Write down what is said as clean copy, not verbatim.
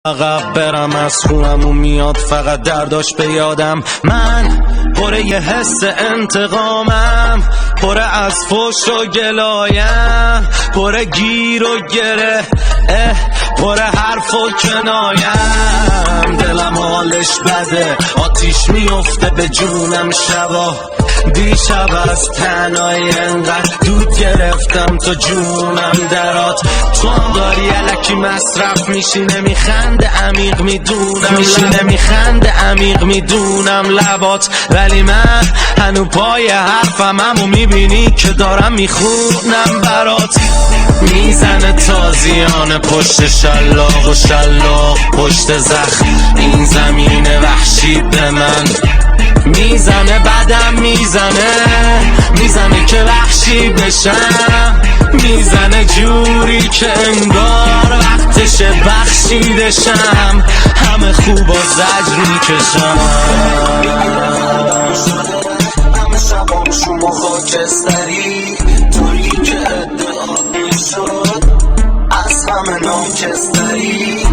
عقب برم از خونمون میاد فقط درداش به یادم. من پر یه حس انتقامم، پر از فوش و گلایم، پر گیر و گره، پر حرف و کنایم. دلم حالش بده، آتیش میفته به جونم شبا. دیشب از تنهایی انقدر دود گرفتم تو جونم درات. تو هم داری الکی مصرف میشی، نمیخنده عمیق میدونم لبات، ولی من هنو پای حرفم همو میبینی که دارم میخونم برات. میزنه تازیانه پشت شلاق و شلاق پشت زخم، این زمین وحشی به من میزنه، بدم میزنه که وحشی بشم، میزنه جوری که انگار وقتش بخشیدشم. همه خوب و زجر میکشم، همه شبام شما خاکستری، تویی که ادعا میشد از همه ناکستری.